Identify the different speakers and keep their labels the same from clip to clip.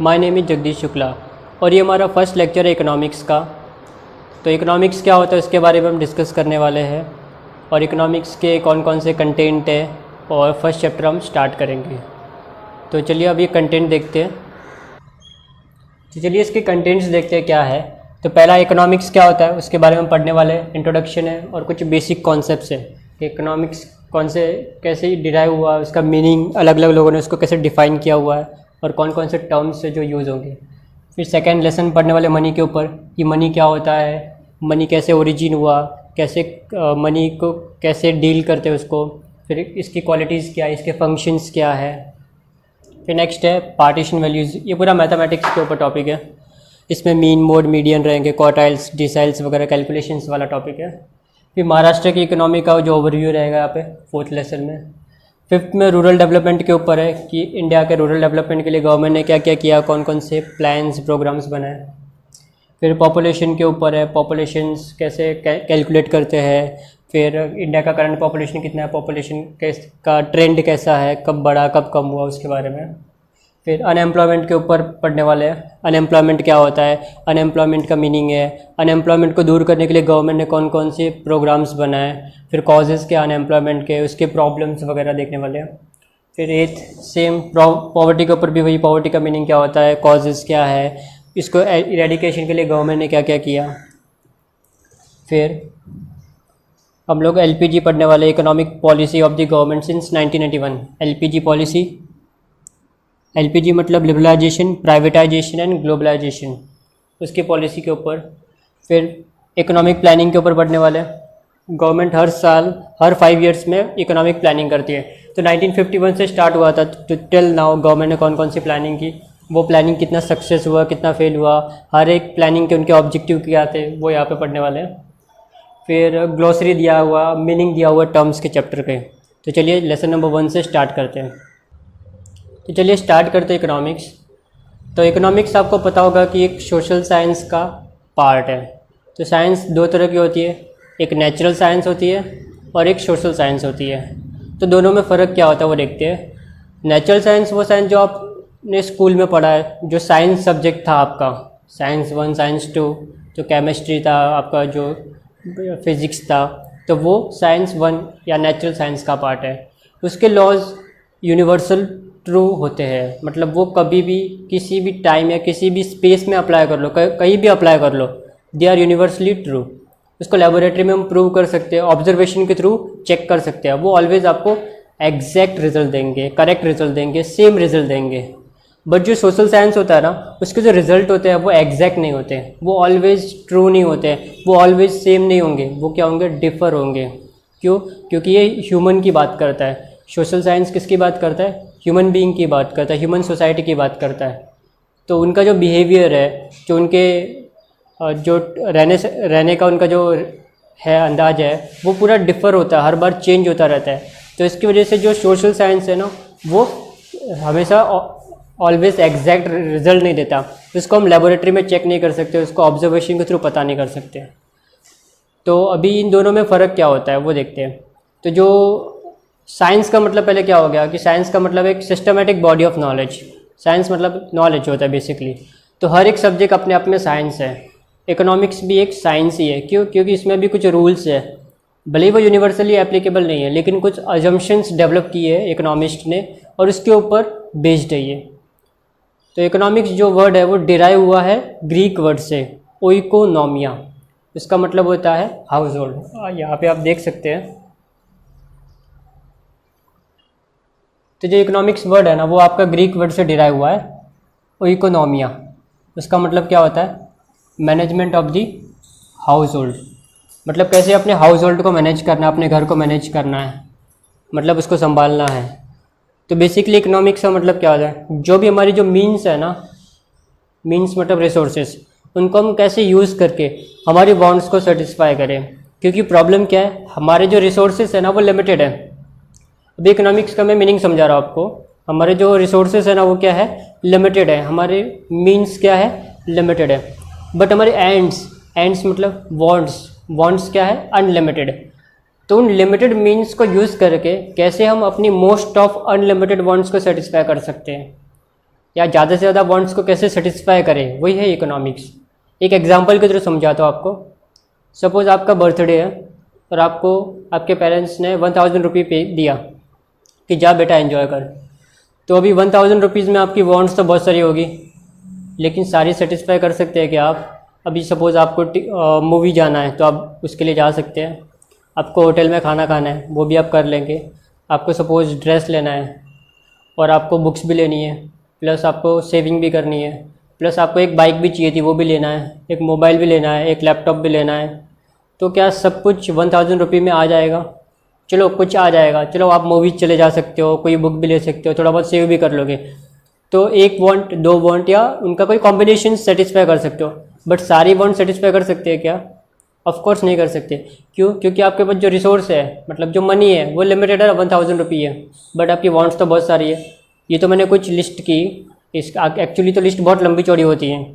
Speaker 1: My name is Jagdish Shukla और ये हमारा फर्स्ट लेक्चर है इकोनॉमिक्स का। तो इकोनॉमिक्स क्या होता है उसके बारे में हम डिस्कस करने वाले हैं और इकोनॉमिक्स के कौन कौन से कंटेंट है और फर्स्ट चैप्टर हम स्टार्ट करेंगे। तो चलिए अब ये कंटेंट देखते हैं। तो चलिए इसके कंटेंट्स देखते हैं क्या है। तो पहला इकोनॉमिक्स क्या होता है उसके बारे में हम पढ़ने वाले हैं, इंट्रोडक्शन है और कुछ बेसिक कॉन्सेप्ट्स है कि इकोनॉमिक्स कौन से कैसे डिराइव हुआ, उसका मीनिंग अलग अलग लोगों ने उसको कैसे डिफ़ाइन किया हुआ है और कौन कौन से टर्म्स है जो यूज़ होंगे। फिर सेकंड लेसन पढ़ने वाले मनी के ऊपर कि मनी क्या होता है, मनी कैसे ओरिजिन हुआ, कैसे मनी को कैसे डील करते हैं उसको, फिर इसकी क्वालिटीज़ क्या है, इसके फंक्शंस क्या है। फिर नेक्स्ट है पार्टीशन वैल्यूज़। ये पूरा मैथमेटिक्स के ऊपर टॉपिक है। इसमें मीन, मोड, मीडियन रहेंगे, क्वार्टाइल्स, डिसाइल्स वगैरह कैलकुलेशंस वाला टॉपिक है। फिर महाराष्ट्र की इकोनॉमी का जो ओवरव्यू रहेगा यहाँ पे फोर्थ लेसन में। फिफ्थ में रूरल डेवलपमेंट के ऊपर है कि इंडिया के रूरल डेवलपमेंट के लिए गवर्नमेंट ने क्या क्या किया, कौन कौन से प्लान्स प्रोग्राम्स बनाए। फिर पॉपुलेशन के ऊपर है, पॉपुलेशंस कैसे कैलकुलेट करते हैं, फिर इंडिया का करंट पॉपुलेशन कितना है, पॉपुलेशन का ट्रेंड कैसा है, कब बढ़ा कब कम हुआ उसके बारे में। फिर अनएम्प्लॉयमेंट के ऊपर पढ़ने वाले हैं, अनएम्प्लॉयमेंट क्या होता है, अनएम्प्लॉयमेंट का मीनिंग है, अनएम्प्लॉयमेंट को दूर करने के लिए गवर्नमेंट ने कौन कौन से प्रोग्राम्स बनाए, फिर कॉजेज़ के अनएम्प्लॉयमेंट के, उसके प्रॉब्लम्स वगैरह देखने वाले हैं। फिर एथ सेम पॉवर्टी के ऊपर भी वही, पॉवर्टी का मीनिंग क्या होता है, कॉजेज़ क्या है, इसको इरेडिकेशन के लिए गवर्नमेंट ने क्या क्या किया। फिर हम लोग एलपीजी पढ़ने वाले, economic policy of the government since 1991। LPG policy, LPG मतलब लिबरलाइजेशन, प्राइवेटाइजेशन एंड ग्लोबलाइजेशन, उसकी पॉलिसी के ऊपर। फिर इकोनॉमिक प्लानिंग के ऊपर पढ़ने वाले। गवर्नमेंट हर साल हर 5 ईयर्स में इकोनॉमिक प्लानिंग करती है। तो 1951 से स्टार्ट हुआ था तो टिल नाउ गवर्नमेंट ने कौन कौन सी प्लानिंग की, वो प्लानिंग कितना सक्सेस हुआ, कितना फेल हुआ, हर एक प्लानिंग के उनके ऑब्जेक्टिव क्या थे, वो यहाँ पे पढ़ने वाले हैं। फिर ग्लोसरी दिया हुआ, मीनिंग दिया हुआ टर्म्स के चैप्टर के। तो चलिए लेसन नंबर 1 से स्टार्ट करते हैं। तो चलिए स्टार्ट करते हैं इकोनॉमिक्स। तो इकोनॉमिक्स आपको पता होगा कि एक सोशल साइंस का पार्ट है। तो साइंस 2 तरह की होती है, एक नेचुरल साइंस होती है और एक सोशल साइंस होती है। तो दोनों में फ़र्क क्या होता है वो देखते हैं। नेचुरल साइंस वो साइंस जो आपने स्कूल में पढ़ा है, जो साइंस सब्जेक्ट था आपका, साइंस 1 साइंस 2, जो केमिस्ट्री था आपका, जो फिज़िक्स था, तो वो साइंस 1 या नेचुरल साइंस का पार्ट है। उसके लॉज यूनिवर्सल ट्रू होते हैं, मतलब वो कभी भी किसी भी टाइम या किसी भी स्पेस में अप्लाई कर लो, कहीं भी अप्लाई कर लो, दे आर यूनिवर्सली ट्रू। उसको लेबोरेटरी में हम प्रूव कर सकते हैं, ऑब्जर्वेशन के थ्रू चेक कर सकते हैं, वो ऑलवेज आपको एग्जैक्ट रिजल्ट देंगे, करेक्ट रिजल्ट देंगे, सेम रिजल्ट देंगे। बट जो सोशल साइंस होता है ना, उसके जो रिजल्ट होते हैं वो एग्जैक्ट नहीं होते, वो ऑलवेज ट्रू नहीं होते, वो ऑलवेज सेम नहीं होंगे, वो क्या होंगे, डिफ़र होंगे। क्यों? क्योंकि ये ह्यूमन की बात करता है। सोशल साइंस किसकी बात करता है? ह्यूमन बीइंग की बात करता है, ह्यूमन सोसाइटी की बात करता है। तो उनका जो बिहेवियर है, जो उनके जो रहने का उनका जो है अंदाज है, वो पूरा डिफ़र होता है, हर बार चेंज होता रहता है। तो इसकी वजह से जो सोशल साइंस है ना, वो हमेशा ऑलवेज एग्जैक्ट रिजल्ट नहीं देता। उसको हम लेबोरेटरी में चेक नहीं कर सकते, उसको ऑब्जर्वेशन के थ्रू पता नहीं कर सकते। तो अभी इन दोनों में फ़र्क क्या होता है वो देखते हैं। तो जो साइंस का मतलब पहले क्या हो गया कि साइंस का मतलब एक systematic body of knowledge. Science मतलब नॉलेज होता है बेसिकली। तो हर एक सब्जेक्ट अपने आप में साइंस है। इकोनॉमिक्स भी एक साइंस ही है। क्यों? क्योंकि इसमें भी कुछ रूल्स है, भले ही वो यूनिवर्सली एप्लीकेबल नहीं है, लेकिन कुछ अजम्पशंस डेवलप किए है इकोनॉमिस्ट ने और उसके ऊपर बेस्ड है ये। तो इकोनॉमिक्स जो वर्ड है वो डिराइव हुआ है ग्रीक वर्ड से, ओइकोनॉमिया। इसका मतलब होता है हाउस होल्ड। यहाँ पे आप देख सकते हैं। तो जो इकोनॉमिक्स वर्ड है ना, वो आपका ग्रीक वर्ड से डिराइव हुआ है, ओइकोनॉमिया। उसका मतलब क्या होता है? Management of the house hold. मतलब कैसे अपने हाउस होल्ड को मैनेज करना है, अपने घर को मैनेज करना है, मतलब उसको संभालना है। तो बेसिकली इकोनॉमिक्स का मतलब क्या होता है? जो भी हमारी जो मीन्स है ना, मीन्स मतलब रिसोर्सेज, उनको हम कैसे यूज़ करके हमारी वांट्स को सेटिस्फाई करें। क्योंकि प्रॉब्लम क्या है, हमारे जो रिसोर्सेज है ना वो लिमिटेड है। अभी इकोनॉमिक्स का मैं मीनिंग समझा रहा हूँ आपको। हमारे जो रिसोर्सेज है ना वो क्या है, लिमिटेड है। हमारे मीन्स क्या है, लिमिटेड है। बट हमारे एंड्स मतलब वांट्स क्या है, अनलिमिटेड। तो उन लिमिटेड मीन्स को यूज़ करके कैसे हम अपनी मोस्ट ऑफ अनलिमिटेड वांट्स को सेटिस्फाई कर सकते हैं। या ज़्यादा से ज़्यादा वांट्स को कैसे सेटिस्फाई करें, वही है इकोनॉमिक्स। एक एग्जांपल के थ्रू समझाता हूँ आपको। सपोज़ आपका बर्थडे है और आपको आपके पेरेंट्स ने 1000 रुपये पे दिया कि जा बेटा एंजॉय कर। तो अभी 1000 रुपीज़ में आपकी वांट्स तो बहुत सारी होगी, लेकिन सारी सेटिस्फाई कर सकते हैं कि आप? अभी सपोज़ आपको मूवी जाना है तो आप उसके लिए जा सकते हैं। आपको होटल में खाना खाना है, वो भी आप कर लेंगे। आपको सपोज़ ड्रेस लेना है और आपको बुक्स भी लेनी है, प्लस आपको सेविंग भी करनी है, प्लस आपको एक बाइक भी चाहिए थी, वो भी लेना है, एक मोबाइल भी लेना है, एक लैपटॉप भी लेना है। तो क्या सब कुछ 1000 रुपये में आ जाएगा? चलो कुछ आ जाएगा, चलो आप मूवीज चले जा सकते हो, कोई बुक भी ले सकते हो, थोड़ा बहुत सेव भी कर लोगे। तो एक वांट, दो वांट या उनका कोई कॉम्बिनेशन सेटिस्फाई कर सकते हो, बट सारी वांट सेटिस्फाई कर सकते हैं क्या? ऑफ कोर्स नहीं कर सकते। क्यों? क्योंकि आपके पास जो रिसोर्स है, मतलब जो मनी है, वो लिमिटेड है, 1000 रुपये है, बट आपकी वांट्स तो बहुत सारी है। ये तो मैंने कुछ लिस्ट की, इस एक्चुअली तो लिस्ट बहुत लंबी चौड़ी होती है।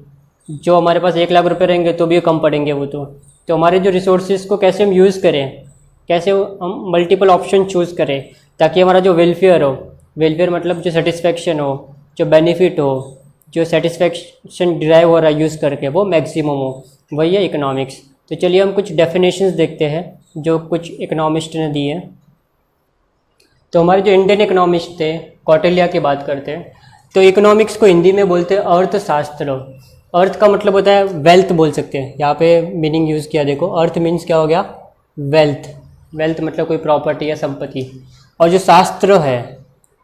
Speaker 1: जो हमारे पास 1 लाख रुपए रहेंगे तो भी कम पड़ेंगे वो तो हमारे जो रिसोर्सेज को कैसे हम यूज़ करें, कैसे हम मल्टीपल ऑप्शन चूज़ करें ताकि हमारा जो वेलफेयर हो, वेलफेयर मतलब जो सेटिस्फेक्शन हो, जो बेनिफिट हो, जो सेटिस्फेक्शन डिराइव हो रहा है यूज़ करके, वो मैक्सिमम हो, वही है इकोनॉमिक्स। तो चलिए हम कुछ डेफिनेशंस देखते हैं जो कुछ इकोनॉमिस्ट ने दी है। तो हमारे जो इंडियन इकोनॉमिस्ट थे, कौटिल्य की बात करते हैं। तो इकोनॉमिक्स को हिंदी में बोलते हैं अर्थशास्त्र। अर्थ का मतलब होता है वेल्थ, बोल सकते हैं। यहाँ पे मीनिंग यूज़ किया, देखो अर्थ मीन्स क्या हो गया? वेल्थ। वेल्थ मतलब कोई प्रॉपर्टी या संपत्ति। और जो शास्त्र है,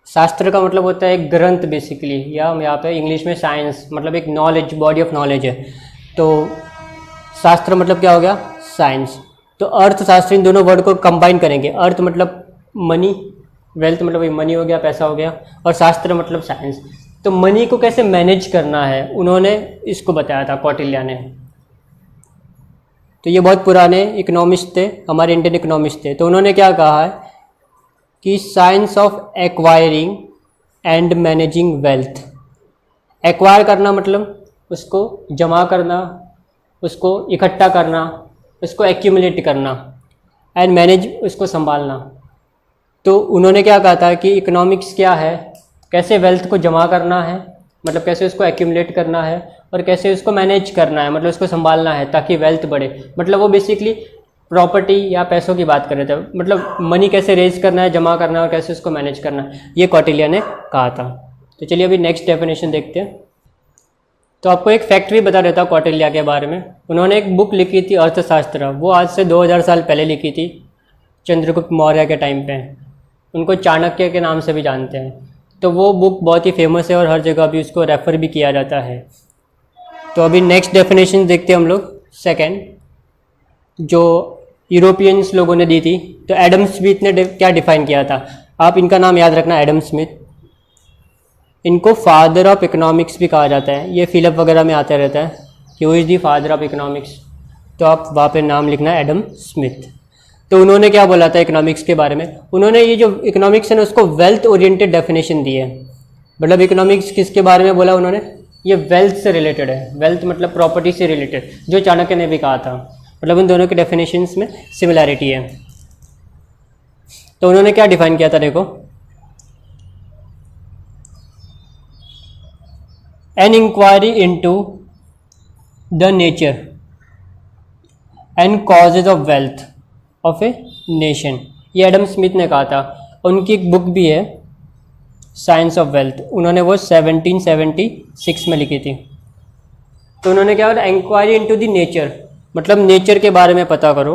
Speaker 1: शास्त्र का मतलब होता है एक ग्रंथ बेसिकली, या हम यहाँ पे इंग्लिश में साइंस, मतलब एक नॉलेज, बॉडी ऑफ नॉलेज है। तो शास्त्र मतलब क्या हो गया? साइंस। तो अर्थशास्त्र, इन दोनों वर्ड को कंबाइन करेंगे। अर्थ मतलब मनी, वेल्थ मतलब मनी हो गया, पैसा हो गया, और शास्त्र मतलब साइंस। तो मनी को कैसे मैनेज करना है, उन्होंने इसको बताया था, कौटिल्य ने। तो ये बहुत पुराने इकोनॉमिस्ट थे, हमारे इंडियन इकोनॉमिस्ट थे। तो उन्होंने क्या कहा है कि science of acquiring and managing wealth. Acquire करना मतलब उसको जमा करना, उसको इकट्ठा करना, उसको एक्यूमुलेट करना, एंड मैनेज उसको संभालना। तो उन्होंने क्या कहा था कि इकोनॉमिक्स क्या है, कैसे वेल्थ को जमा करना है, मतलब कैसे उसको एक्यूमुलेट करना है, और कैसे उसको मैनेज करना है, मतलब उसको संभालना है ताकि वेल्थ बढ़े। मतलब वो बेसिकली प्रॉपर्टी या पैसों की बात कर रहे थे, मतलब मनी कैसे रेज करना है, जमा करना है, और कैसे उसको मैनेज करना है, ये कौटिल्य ने कहा था। तो चलिए अभी नेक्स्ट डेफिनेशन देखते हैं। तो आपको एक फैक्ट भी बता देता हूँ कौटिल्य के बारे में। उन्होंने एक बुक लिखी थी अर्थशास्त्र, वो आज से 2000 साल पहले लिखी थी, चंद्रगुप्त मौर्य के टाइम पे। उनको चाणक्य के नाम से भी जानते हैं। तो वो बुक बहुत ही फेमस है और हर जगह भी उसको रेफ़र भी किया जाता है। तो अभी नेक्स्ट डेफिनेशन देखते हैं हम लोग, सेकेंड, जो यूरोपियंस लोगों ने दी थी। तो एडम स्मिथ ने क्या डिफाइन किया था? आप इनका नाम याद रखना, एडम स्मिथ। इनको फादर ऑफ इकोनॉमिक्स भी कहा जाता है, ये फिलअप वगैरह में आता रहता है कि who is the father of economics. तो आप वहाँ पे नाम लिखना है, एडम स्मिथ। तो उन्होंने क्या बोला था इकोनॉमिक्स के बारे में? उन्होंने ये जो इकोनॉमिक्स है ना, उसको वेल्थ ओरिएंटेड डेफिनेशन दी है। मतलब इकोनॉमिक्स किसके बारे में बोला उन्होंने? ये वेल्थ से रिलेटेड है। वेल्थ मतलब प्रॉपर्टी से रिलेटेड, जो चाणक्य ने भी कहा था। मतलब उन दोनों के डेफिनेशंस में सिमिलैरिटी है। तो उन्होंने क्या डिफाइन किया था, देखो, an inquiry into the nature and causes of wealth of a nation. ये एडम स्मिथ ने कहा था। उनकी एक बुक भी है, साइंस ऑफ वेल्थ, उन्होंने वो 1776 में लिखी थी। तो उन्होंने क्या बोला? इंक्वायरी इनटू द नेचर, मतलब नेचर के बारे में पता करो,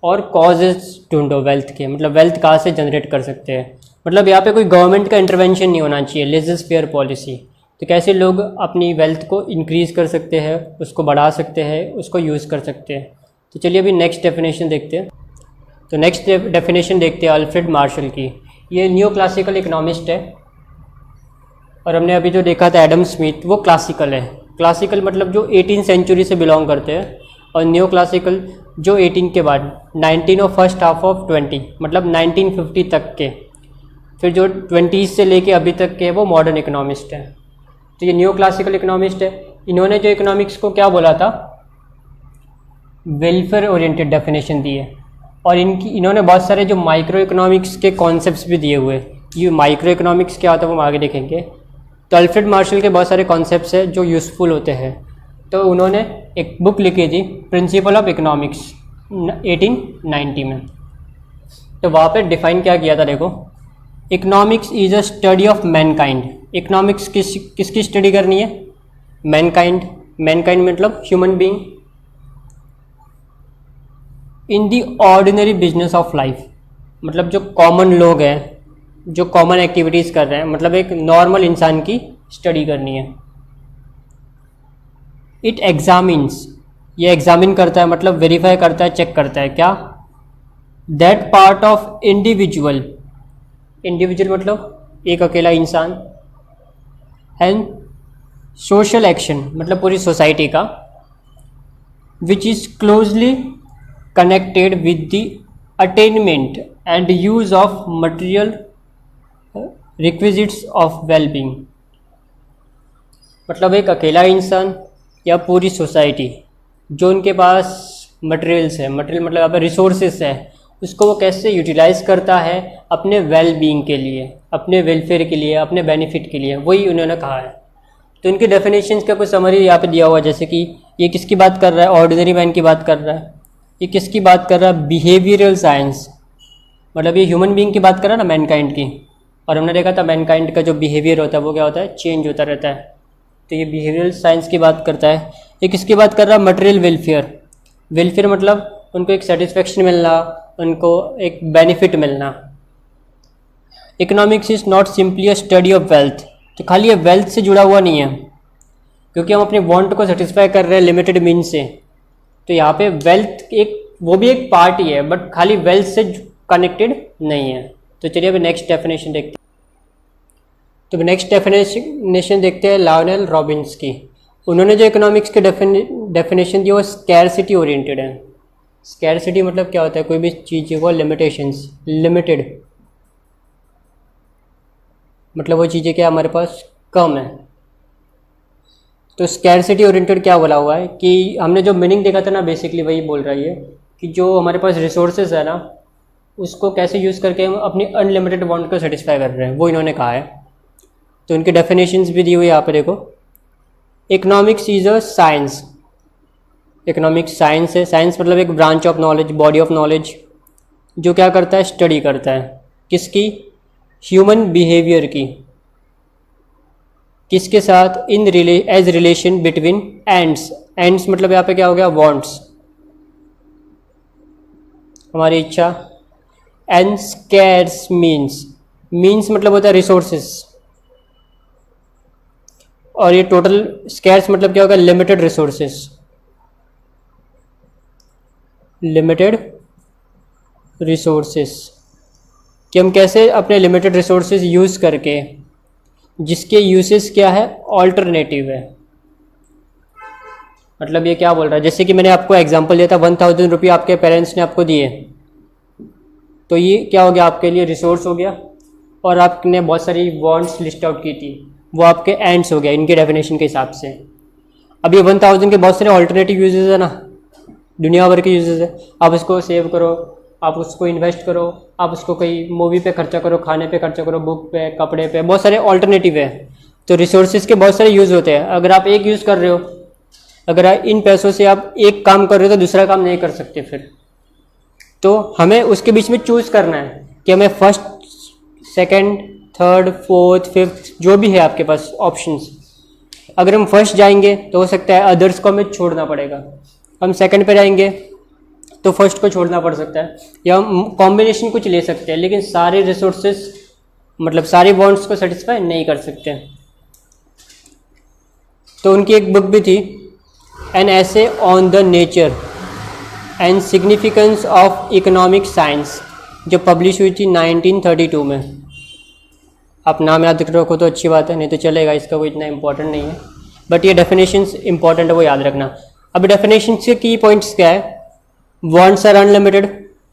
Speaker 1: और कॉजेज ढूंढो वेल्थ के, मतलब वेल्थ कहाँ से जनरेट कर सकते हैं। मतलब यहाँ पे कोई गवर्नमेंट का इंटरवेंशन नहीं होना चाहिए, लेज़र फेयर पॉलिसी। तो कैसे लोग अपनी वेल्थ को इंक्रीज़ कर सकते हैं, उसको बढ़ा सकते हैं, उसको यूज़ कर सकते हैं। तो चलिए अभी नेक्स्ट डेफिनेशन देखते हैं। तो नेक्स्ट डेफिनेशन देखते हैं अल्फ्रेड मार्शल की। ये न्यू क्लासिकल इकोनॉमिस्ट है, और हमने अभी जो देखा था एडम स्मिथ, वो क्लासिकल है। क्लासिकल मतलब जो 18th सेंचुरी से बिलोंग करते हैं, और न्यू क्लासिकल जो 18 के बाद 19 और फर्स्ट हाफ ऑफ 20, मतलब 1950 तक के, फिर जो 20s से लेके अभी तक के, वो मॉडर्न इकोनॉमिस्ट है। तो ये न्यू क्लासिकल इकोनॉमिस्ट है। इन्होंने जो इकोनॉमिक्स को क्या बोला था? वेलफेयर ओरिएंटेड डेफिनेशन दी है। और इन्होंने बहुत सारे जो माइक्रो इकोनॉमिक्स के कॉन्सेप्ट्स भी दिए हुए। ये माइक्रो इकोनॉमिक्स क्या होता है वो हम आगे देखेंगे। तो अल्फ्रेड मार्शल के बहुत सारे कॉन्सेप्ट्स हैं जो यूज़फुल होते हैं। तो उन्होंने एक बुक लिखी थी प्रिंसिपल ऑफ इकोनॉमिक्स 1890 में। तो वहाँ पे डिफाइन क्या किया था, देखो, economics is a study of Mankind. Economics किसकी स्टडी करनी है? मैनकाइंड। मैनकाइंड मतलब human being in the ordinary business of life, मतलब जो कॉमन लोग हैं, जो कॉमन एक्टिविटीज़ कर रहे हैं, मतलब एक नॉर्मल इंसान की स्टडी करनी है। इट एग्जामिन्स, ये एग्जामिन करता है मतलब वेरीफाई करता है, चेक करता है क्या? That part of individual, individual मतलब एक अकेला इंसान, एंड सोशल एक्शन मतलब पूरी सोसाइटी का, which is closely connected with the attainment and use of material requisites of wellbeing. मतलब एक अकेला इंसान या पूरी सोसाइटी जो उनके पास मटेरियल्स है, मटेरियल मतलब यहाँ पर रिसोर्सेस है, उसको वो कैसे यूटिलाइज़ करता है अपने वेल बीइंग के लिए, अपने वेलफेयर के लिए, अपने बेनिफिट के लिए, वही उन्होंने कहा है। तो इनके डेफिनेशंस का कुछ समरी यहाँ पे दिया हुआ है, जैसे कि ये किसकी बात कर रहा है? ऑर्डिनरी मैन की बात कर रहा है। ये किसकी बात कर रहा है? बिहेवियरल साइंस, मतलब ये ह्यूमन बीइंग की बात कर रहा है ना, मैनकाइंड की। और हमने देखा था मैनकाइंड का जो बिहेवियर होता है वो क्या होता है? चेंज होता रहता है। तो ये बिहेवियरल साइंस की बात करता है। ये किसकी बात कर रहा है? Material welfare. वेलफेयर मतलब उनको एक सेटिस्फेक्शन मिलना, उनको एक बेनिफिट मिलना। Economics is not simply a study of wealth, तो खाली ये वेल्थ से जुड़ा हुआ नहीं है, क्योंकि हम अपने वांट को सेटिस्फाई कर रहे हैं लिमिटेड मीन से। तो यहाँ पे वेल्थ एक, वो भी एक पार्ट ही है, बट खाली वेल्थ से कनेक्टेड नहीं है। तो चलिए अभी नेक्स्ट डेफिनेशन देखते हैं। तो नेक्स्ट डेफिनेशन देखते हैं लायोनेल रॉबिन्स की। उन्होंने जो इकोनॉमिक्स के डेफिनेशन दी वो स्कैरसिटी ओरिएंटेड है। स्कैरसिटी मतलब क्या होता है? कोई भी चीज़ वो लिमिटेशंस, लिमिटेड, मतलब वो चीज़ें क्या हमारे पास कम है। तो स्कैरसिटी ओरिएंटेड क्या बोला हुआ है कि हमने जो मीनिंग देखा था ना, बेसिकली वही बोल रही है कि जो हमारे पास रिसोर्सेज है ना, उसको कैसे यूज़ करके हम अपनी अनलिमिटेड वांट को सेटिस्फाई कर रहे हैं, वो इन्होंने कहा है। तो इनके डेफिनेशंस भी दी हुई है यहाँ पे, देखो। Economics is a science, economics science है। साइंस मतलब एक branch of knowledge, body of knowledge, जो क्या करता है? स्टडी करता है किसकी? ह्यूमन बिहेवियर की। किसके साथ? In as relation between ends. Ends मतलब यहाँ पे क्या हो गया? वांट्स, हमारी इच्छा। एंड स्कैर्स मीन्स, मीन्स मतलब होता है रिसोर्सेस, और ये टोटल स्कैर्स मतलब क्या होगा? लिमिटेड रिसोर्सेस, लिमिटेड रिसोर्सेस, कि हम कैसे अपने लिमिटेड रिसोर्सेज यूज़ करके, जिसके यूसेस क्या है? ऑल्टरनेटिव है। मतलब ये क्या बोल रहा है? जैसे कि मैंने आपको एग्जांपल दिया था, 1000 रुपये आपके पेरेंट्स ने आपको दिए, तो ये क्या हो गया? आपके लिए रिसोर्स हो गया, और आपने बहुत सारी वांट्स लिस्ट आउट की थी, वो आपके एंड्स हो गया इनके डेफिनेशन के हिसाब से। अब ये 1000 के बहुत सारे ऑल्टरनेटिव यूजेस है ना, दुनिया भर के यूजेस है। आप इसको सेव करो, आप उसको इन्वेस्ट करो, आप उसको कोई मूवी पे खर्चा करो, खाने पे खर्चा करो, बुक पे, कपड़े पे, बहुत सारे ऑल्टरनेटिव है। तो रिसोर्सेज के बहुत सारे यूज़ होते हैं। अगर आप एक यूज़ कर रहे हो, अगर इन पैसों से आप एक काम कर रहे हो तो दूसरा काम नहीं कर सकते फिर। तो हमें उसके बीच में चूज़ करना है कि हमें first, second, third, fourth, fifth, जो भी है आपके पास ऑप्शंस, अगर हम फर्स्ट जाएंगे तो हो सकता है अदर्स को हमें छोड़ना पड़ेगा। हम सेकंड पे जाएंगे तो फर्स्ट को छोड़ना पड़ सकता है, या हम कॉम्बिनेशन कुछ ले सकते हैं, लेकिन सारे रिसोर्सेज मतलब सारे वांट्स को सेटिस्फाई नहीं कर सकते। तो उनकी एक बुक भी थी, एन ऐसे on the nature and significance of economic science, जो पब्लिश हुई थी 1932 में। आप नाम याद रखो तो अच्छी बात है, नहीं तो चलेगा, इसका कोई इतना इंपॉर्टेंट नहीं है, बट ये डेफिनेशंस इंपॉर्टेंट है, वो याद रखना। अब डेफिनेशंस के की पॉइंट्स क्या है? Wants are unlimited,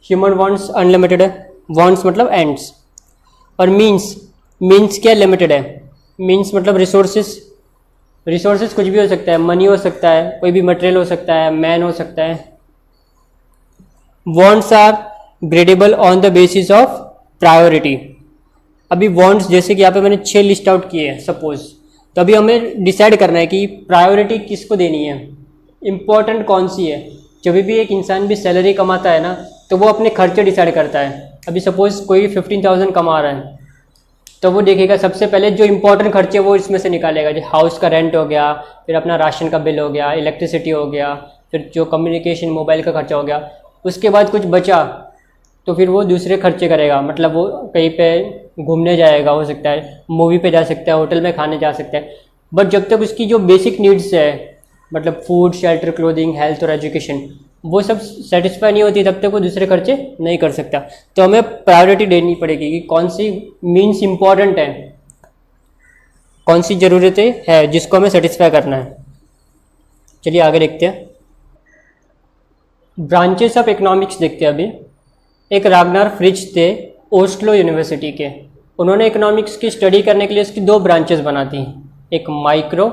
Speaker 1: human wants unlimited है, वांट्स मतलब एंड्स। और मीन्स, मीन्स क्या? लिमिटेड है। मीन्स मतलब रिसोर्सेस, रिसोर्सेस कुछ भी हो सकता है, मनी हो सकता है, कोई भी मटेरियल हो सकता है, मैन हो सकता है। Wants are gradable on the basis of priority. अभी वांट्स जैसे कि यहाँ पे मैंने 6 लिस्ट आउट किए हैं सपोज, तो अभी हमें डिसाइड करना है कि प्रायोरिटी किसको देनी है, इम्पोर्टेंट कौन सी है। जब भी एक इंसान भी सैलरी कमाता है ना तो वो अपने खर्चे डिसाइड करता है। अभी सपोज़ कोई 15,000 कमा रहा है तो वो देखेगा सबसे पहले जो इम्पोर्टेंट खर्चे वो इसमें से निकालेगा, जो हाउस का रेंट हो गया, फिर अपना राशन का बिल हो गया, इलेक्ट्रिसिटी हो गया, फिर जो कम्युनिकेशन मोबाइल का खर्चा हो गया। उसके बाद कुछ बचा तो फिर वो दूसरे खर्चे करेगा, मतलब वो कहीं पे घूमने जाएगा, हो सकता है मूवी पे जा सकता है, होटल में खाने जा सकता है। बट जब तक उसकी जो बेसिक नीड्स है, मतलब फूड, शेल्टर, क्लोथिंग, हेल्थ और एजुकेशन, वो सब सेटिस्फाई नहीं होती तब तक वो दूसरे खर्चे नहीं कर सकता। तो हमें प्रायोरिटी देनी पड़ेगी कि कौन सी मीन्स इम्पॉर्टेंट है, कौन सी ज़रूरतें है जिसको हमें सेटिस्फाई करना है। चलिए आगे देखते हैं। ब्रांचेस ऑफ इकोनॉमिक्स देखते हैं अभी। एक रागनार फ्रिज थे ओस्लो यूनिवर्सिटी के, उन्होंने इकोनॉमिक्स की स्टडी करने के लिए इसकी दो ब्रांचेस बना दी, एक माइक्रो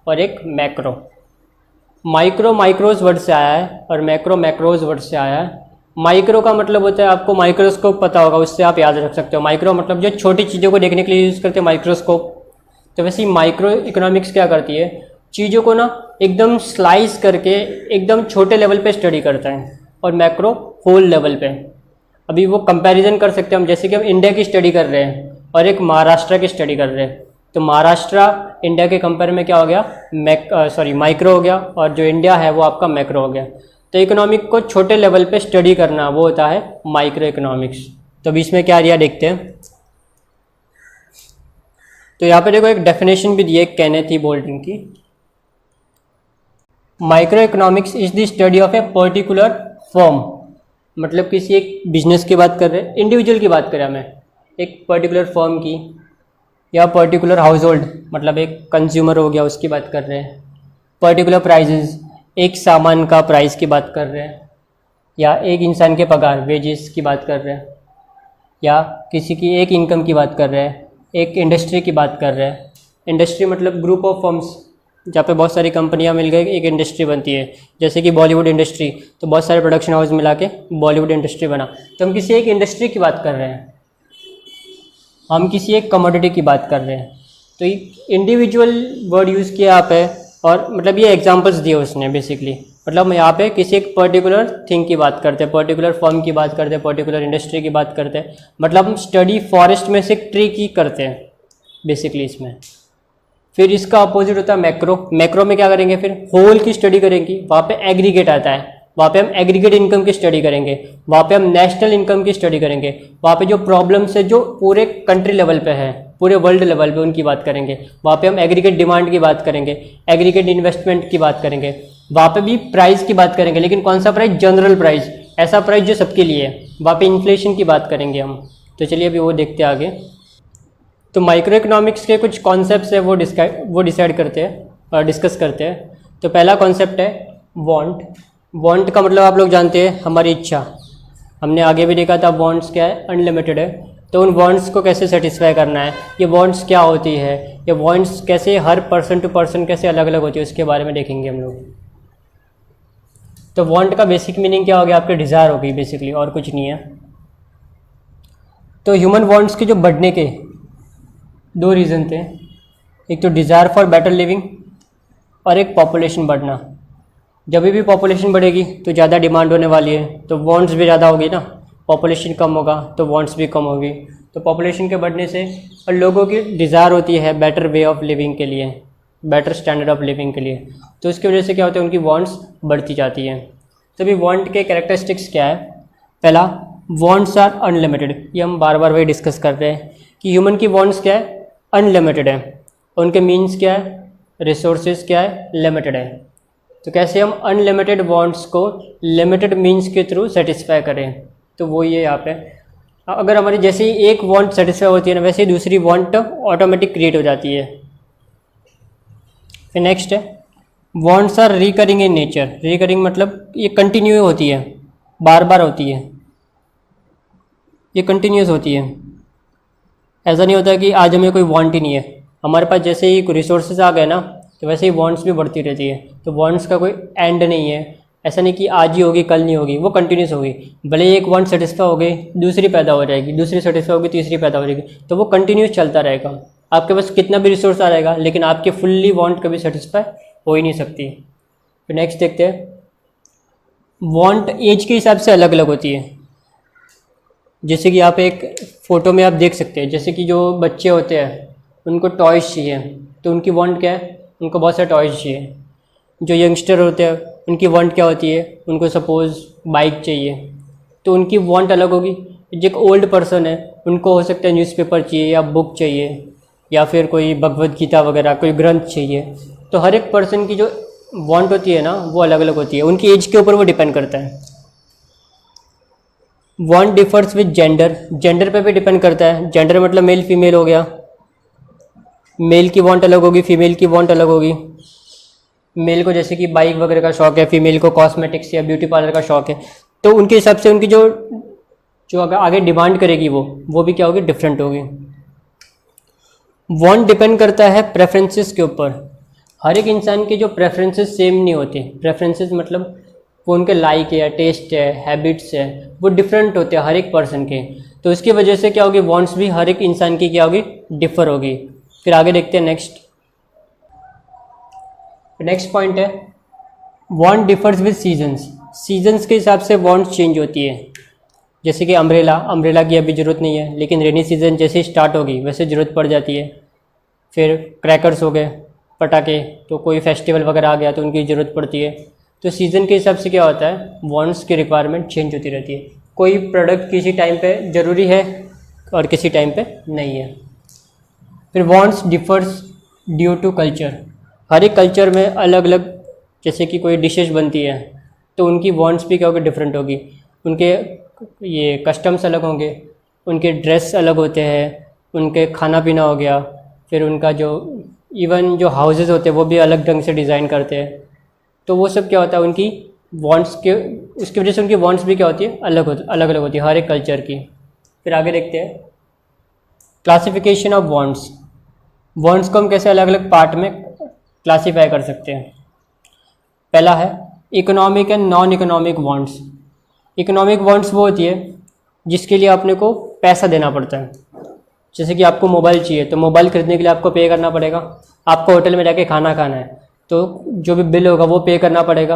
Speaker 1: और एक मैक्रो। माइक्रो माइक्रोज वर्ड से आया है और मैक्रो मैक्रोज वर्ड से आया है। माइक्रो का मतलब होता है, आपको माइक्रोस्कोप पता होगा, उससे आप याद रख सकते हो। माइक्रो मतलब जो छोटी चीज़ों को देखने के लिए यूज़ करते हैं माइक्रोस्कोप। तो वैसे ही माइक्रो इकोनॉमिक्स क्या करती है, चीज़ों को ना एकदम स्लाइस करके एकदम छोटे लेवल पे स्टडी करता है, और मैक्रो होल लेवल पे। अभी वो कंपैरिजन कर सकते हैं हम, जैसे कि हम इंडिया की स्टडी कर रहे हैं और एक महाराष्ट्र की स्टडी कर रहे हैं, तो महाराष्ट्र इंडिया के कंपेयर में क्या हो गया, माइक्रो हो गया, और जो इंडिया है वो आपका मैक्रो हो गया। तो इकोनॉमिक को छोटे लेवल पे स्टडी करना वो होता है माइक्रो इकोनॉमिक्स। तो अभी इसमें क्या दिया देखते हैं। तो यहाँ पे देखो एक डेफिनेशन भी दी है केनेथ ई बोल्टन की। Micro economics is the study of a particular firm, मतलब किसी एक बिजनेस की बात कर रहे हैं, इंडिविजुअल की बात करें हमें, एक पर्टिकुलर फर्म की, या पर्टिकुलर हाउस होल्ड, मतलब एक कंज्यूमर हो गया उसकी बात कर रहे हैं। पर्टिकुलर प्राइजेस, एक सामान का प्राइस की बात कर रहे हैं, या एक इंसान के पगार वेजेस की बात कर रहे हैं, या किसी की एक इनकम की बात कर रहे हैं, एक इंडस्ट्री की बात कर रहे हैं। इंडस्ट्री मतलब ग्रुप ऑफ फर्म्स जहाँ पे बहुत सारी कंपनियां मिल गई एक इंडस्ट्री बनती है, जैसे कि बॉलीवुड इंडस्ट्री, तो बहुत सारे प्रोडक्शन हाउस मिला के बॉलीवुड इंडस्ट्री बना। तो हम किसी एक इंडस्ट्री की बात कर रहे हैं, हम किसी एक कमोडिटी की बात कर रहे हैं। तो इंडिविजुअल वर्ड यूज़ किया यहाँ पे, और मतलब ये एग्जांपल्स दिए उसने बेसिकली, मतलब हम यहाँ पे किसी एक पर्टिकुलर थिंग की बात करते हैं, पर्टिकुलर फर्म की बात करते हैं, पर्टिकुलर इंडस्ट्री की बात करते हैं, मतलब हम स्टडी फॉरेस्ट में से ट्री की करते हैं बेसिकली इसमें। फिर इसका अपोजिट होता है मैक्रो। मैक्रो में क्या करेंगे, फिर होल की स्टडी करेंगे, वहाँ पे एग्रीगेट आता है, वहाँ पे हम एग्रीगेट इनकम की स्टडी करेंगे, वहाँ पे हम नेशनल इनकम की स्टडी करेंगे, वहाँ पे जो प्रॉब्लम्स है जो पूरे कंट्री लेवल पे है, पूरे वर्ल्ड लेवल पे उनकी बात करेंगे, वहाँ पे हम एग्रीगेट डिमांड की बात करेंगे, एग्रीगेट इन्वेस्टमेंट की बात करेंगे, वहाँ पे भी प्राइस की बात करेंगे, लेकिन कौन सा प्राइस, जनरल प्राइस, ऐसा प्राइस जो सबके लिए है। वहाँ पे इन्फ्लेशन की बात करेंगे हम। तो चलिए अभी वो देखते हैं आगे। तो माइक्रो इकोनॉमिक्स के कुछ कॉन्सेप्ट्स है वो डिसाइड करते हैं और डिस्कस करते हैं। तो पहला कॉन्सेप्ट है वांट। वांट का मतलब आप लोग जानते हैं हमारी इच्छा, हमने आगे भी देखा था वांट्स क्या है, अनलिमिटेड है। तो उन वांट्स को कैसे सेटिस्फाई करना है, ये वांट्स क्या होती है, ये वांट्स कैसे हर पर्सन टू पर्सन कैसे अलग अलग होती है, उसके बारे में देखेंगे हम लोग। तो वांट का बेसिक मीनिंग क्या हो गया, आपके डिज़ायर हो गई बेसिकली, और कुछ नहीं है। तो ह्यूमन वांट्स के जो बढ़ने के दो रीज़न थे, एक तो डिज़ायर फॉर बेटर लिविंग और एक पॉपुलेशन बढ़ना। जब भी पॉपुलेशन बढ़ेगी तो ज़्यादा डिमांड होने वाली है, तो वांट्स भी ज़्यादा होगी ना, पॉपुलेशन कम होगा तो वांट्स भी कम होगी। तो पॉपुलेशन के बढ़ने से और लोगों की डिज़ायर होती है बेटर वे ऑफ लिविंग के लिए, बेटर स्टैंडर्ड ऑफ लिविंग के लिए, तो इसकी वजह से क्या होता है, उनकी वांट्स बढ़ती जाती हैं। तो अभी वांट के कैरेक्टरिस्टिक्स क्या है, पहला वांट्स आर अनलिमिटेड। ये हम बार बार वही डिस्कस कर रहे हैं कि ह्यूमन की वांट्स क्या है, अनलिमिटेड है, उनके मीन्स क्या है, रिसोर्सेज क्या है, लिमिटेड है। तो कैसे हम अनलिमिटेड वांट्स को लिमिटेड मीन्स के थ्रू सेटिस्फाई करें, तो वो ये यहाँ पे, अगर हमारी जैसे ही एक वांट सेटिस्फाई होती है ना, वैसे ही दूसरी वांट ऑटोमेटिक क्रिएट हो जाती है। फिर नेक्स्ट है wants are recurring in nature. Recurring मतलब ये कंटिन्यू होती है, बार बार होती है, ये कंटिन्यूस होती है। ऐसा नहीं होता कि आज हमें कोई वांट ही नहीं है, हमारे पास जैसे ही रिसोर्सेज आ गए ना तो वैसे ही वांट्स भी बढ़ती रहती है। तो वांट्स का कोई एंड नहीं है, ऐसा नहीं कि आज ही होगी कल नहीं होगी, वो कंटिन्यूस होगी। भले एक वांट सेटिस्फाई हो गई दूसरी पैदा हो जाएगी, दूसरी सेटिस्फाई होगी तीसरी पैदा हो जाएगी, तो वो कंटिन्यूस चलता रहेगा। आपके पास कितना भी रिसोर्स आ जाएगा लेकिन आपके फुल्ली वांट कभी सेटिस्फाई हो ही नहीं सकती। फिर नेक्स्ट देखते हैं, वांट एज के हिसाब से अलग अलग होती है। जैसे कि आप एक फ़ोटो में आप देख सकते हैं, जैसे कि जो बच्चे होते हैं उनको टॉयज़ चाहिए, तो उनकी वांट क्या है, उनको बहुत सारे टॉयज़ चाहिए। जो यंगस्टर होते हैं उनकी वांट क्या होती है, उनको सपोज़ बाइक चाहिए, तो उनकी वांट अलग होगी। जो एक ओल्ड पर्सन है उनको हो सकता है न्यूज़पेपर चाहिए या बुक चाहिए या फिर कोई भगवद गीता वगैरह कोई ग्रंथ चाहिए। तो हर एक पर्सन की जो वांट होती है ना वो अलग अलग होती है, उनकी एज के ऊपर वो डिपेंड करता है। Want differs with gender, gender पे भी डिपेंड करता है। जेंडर मतलब मेल फीमेल हो गया, मेल की वांट अलग होगी, फीमेल की वांट अलग होगी। मेल को जैसे कि बाइक वगैरह का शौक है, फीमेल को कॉस्मेटिक्स या ब्यूटी पार्लर का शौक है, तो उनके हिसाब से उनकी जो जो अगर आगे डिमांड करेगी वो भी क्या होगी, डिफरेंट होगी। वांट डिपेंड करता है प्रेफरेंसेस के ऊपर। हर एक इंसान के जो प्रेफरेंसेस सेम नहीं होते। प्रेफरेंसेस मतलब वो उनके लाइक है, टेस्ट है, हैबिट्स है, वो डिफरेंट होते हैं हर एक पर्सन के। तो इसकी वजह से क्या होगी, वांट्स भी हर एक इंसान की क्या होगी, डिफर होगी। फिर आगे देखते हैं नेक्स्ट पॉइंट है, want differs with seasons. Seasons के हिसाब से वांट्स चेंज होती है। जैसे कि अम्ब्रेला की अभी ज़रूरत नहीं है, लेकिन रेनी सीज़न जैसे ही स्टार्ट होगी वैसे ज़रूरत पड़ जाती है। फिर क्रैकर्स हो गए, पटाखे, तो कोई फेस्टिवल वगैरह आ गया तो उनकी ज़रूरत पड़ती है। तो सीज़न के हिसाब से क्या होता है, वांट्स की रिक्वायरमेंट चेंज होती रहती है। कोई प्रोडक्ट किसी टाइम पे ज़रूरी है और किसी टाइम पे नहीं है। फिर wants differs due to culture. हर एक कल्चर में अलग अलग, जैसे कि कोई डिशेज बनती है तो उनकी वांट्स भी क्या होगी, डिफरेंट होगी। उनके ये कस्टम्स अलग होंगे, उनके ड्रेस अलग होते हैं, उनके खाना पीना हो गया, फिर उनका जो इवन जो हाउसेस होते हैं वो भी अलग ढंग से डिज़ाइन करते हैं। तो वो सब क्या होता है, उनकी वांट्स के, उसकी वजह से उनकी वांट्स भी क्या होती है, अलग अलग होती है हर एक कल्चर की। फिर आगे देखते हैं क्लासिफिकेशन ऑफ वांट्स। वांट्स को हम कैसे अलग अलग पार्ट में क्लासीफाई कर सकते हैं। पहला है economic and non economic wants. Economic wants वो होती है जिसके लिए अपने को पैसा देना पड़ता है। जैसे कि आपको मोबाइल चाहिए तो मोबाइल खरीदने के लिए आपको पे करना पड़ेगा। आपको होटल में जाके खाना खाना है तो जो भी बिल होगा वो पे करना पड़ेगा।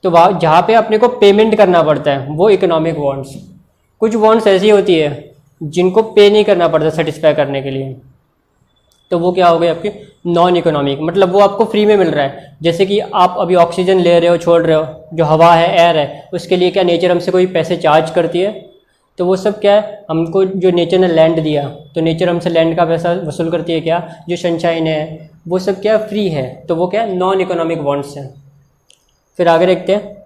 Speaker 1: तो वहाँ जहाँ पे अपने को पेमेंट करना पड़ता है वो इकोनॉमिक वांट्स। कुछ वांट्स ऐसी होती है जिनको पे नहीं करना पड़ता सेटिस्फाई करने के लिए, तो वो क्या हो गए आपके नॉन इकोनॉमिक, मतलब वो आपको फ्री में मिल रहा है। जैसे कि आप अभी ऑक्सीजन ले रहे हो, छोड़ रहे हो, जो हवा है, एयर है, उसके लिए क्या नेचर हमसे कोई पैसे चार्ज करती है। तो वो सब क्या है, हमको जो नेचर ने लैंड दिया तो नेचर हमसे लैंड का पैसा वसूल करती है। क्या जो सनशाइन है वो सब क्या फ्री है, तो वो क्या नॉन इकोनॉमिक वांट्स हैं। फिर आगे देखते हैं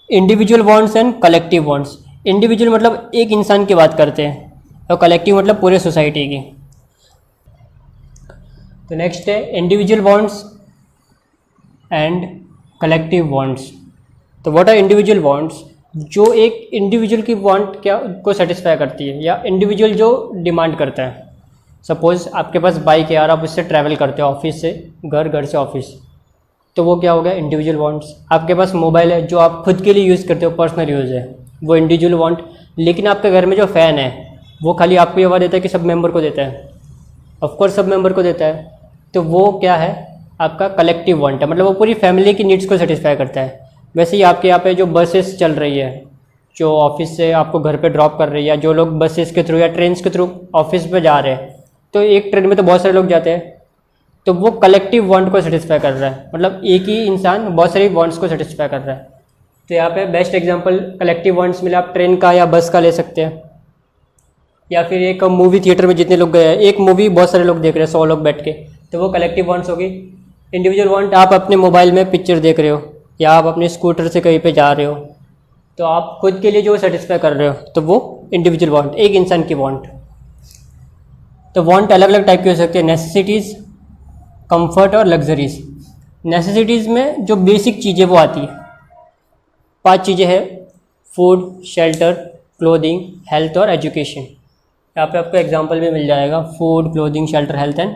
Speaker 1: individual wants and collective wants. Individual मतलब एक इंसान की बात करते हैं और कलेक्टिव मतलब पूरे सोसाइटी की। तो नेक्स्ट है individual wants and collective wants. तो व्हाट आर इंडिविजुअल वांट्स, जो एक इंडिविजुअल की वांट क्या को सेटिस्फाई करती है या इंडिविजुअल जो डिमांड करता है। सपोज आपके पास बाइक है और आप उससे ट्रैवल करते हो ऑफिस से घर, घर से ऑफिस, तो वो क्या हो गया इंडिविजुअल वांट्स। आपके पास मोबाइल है जो आप खुद के लिए यूज़ करते हो, पर्सनल यूज़ है, वो इंडिविजुअल वांट। लेकिन आपके घर में जो फ़ैन है वो खाली आपको ये आवाज़ देता है कि सब मेंबर को देता है, ऑफकोर्स सब मेंबर को देता है, तो वो क्या है आपका कलेक्टिव वांट है, मतलब वो पूरी फैमिली की नीड्स को सेटिस्फाई करता है। वैसे ही आपके यहाँ पे जो बसेस चल रही है, जो ऑफिस से आपको घर पे ड्रॉप कर रही है, या जो लोग बसेस के थ्रू या ट्रेन के थ्रू ऑफिस पे जा रहे हैं, तो एक ट्रेन में तो बहुत सारे लोग जाते हैं, तो वो कलेक्टिव वांट को सेटिस्फाई कर रहा है, मतलब एक ही इंसान बहुत सारी वांट्स को सेटिस्फाई कर रहा है। तो यहाँ पे बेस्ट एग्जांपल कलेक्टिव वांट्स मिले, आप ट्रेन का या बस का ले सकते हैं। या फिर एक मूवी थिएटर में जितने लोग गए हैं, एक मूवी बहुत सारे लोग देख रहे हैं, 100 लोग बैठ के, तो वो कलेक्टिव वांट्स होगी। इंडिविजुअल वांट आप अपने मोबाइल में पिक्चर देख रहे हो या आप अपने स्कूटर से कहीं पे जा रहे हो, तो आप खुद के लिए जो सेटिस्फाई कर रहे हो, तो वो इंडिविजुअल वांट, एक इंसान की वांट। तो वांट अलग अलग टाइप की हो सकती है, नेसेसिटीज़, कंफर्ट और लग्जरीज। नेसेसिटीज़ में जो बेसिक चीज़ें वो आती है, 5 चीज़ें हैं, फूड, शेल्टर, क्लोथिंग, हेल्थ और एजुकेशन। यहाँ पे आपको एग्जांपल भी मिल जाएगा, food, clothing, shelter, health and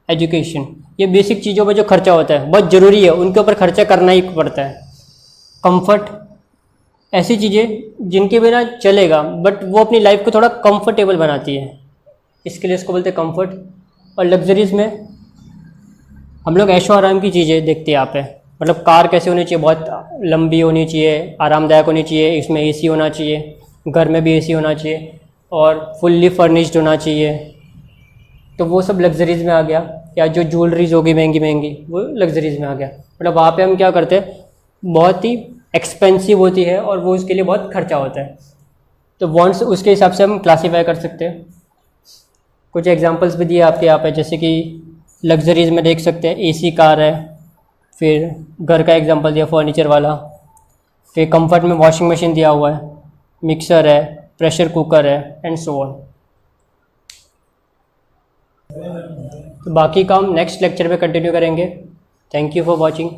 Speaker 1: education. ये बेसिक चीज़ों पर जो खर्चा होता है बहुत ज़रूरी है, उनके ऊपर खर्चा करना ही पड़ता है। कंफर्ट, ऐसी चीज़ें जिनके बिना चलेगा बट वो अपनी लाइफ को थोड़ा कंफर्टेबल बनाती है, इसके लिए इसको बोलते हैं कंफर्ट। और लग्जरीज़ में हम लोग ऐशो आराम की चीज़ें देखते हैं यहाँ पे। मतलब कार कैसे होनी चाहिए, बहुत लंबी होनी चाहिए, आरामदायक होनी चाहिए, इसमें एसी होना चाहिए, घर में भी एसी होना चाहिए और फुल्ली फर्निश्ड होना चाहिए। तो वो सब लग्जरीज़ में आ गया। या जो ज्वेलरीज होगी महंगी महंगी, वो लग्जरीज़ में आ गया। मतलब वहाँ पे हम क्या करते हैं, बहुत ही एक्सपेंसिव होती है और वो उसके लिए बहुत खर्चा होता है। तो वांट्स उसके हिसाब से हम क्लासीफाई कर सकते हैं। कुछ एग्जांपल्स भी दिए आपके यहाँ पे, जैसे कि लग्जरीज़ में देख सकते हैं एसी कार है, फिर घर का एग्जांपल दिया फर्नीचर वाला, फिर कंफर्ट में वॉशिंग मशीन दिया हुआ है, मिक्सर है, प्रेशर कुकर है एंड सो ऑन। तो बाकी काम नेक्स्ट लेक्चर में कंटिन्यू करेंगे। Thank you for watching.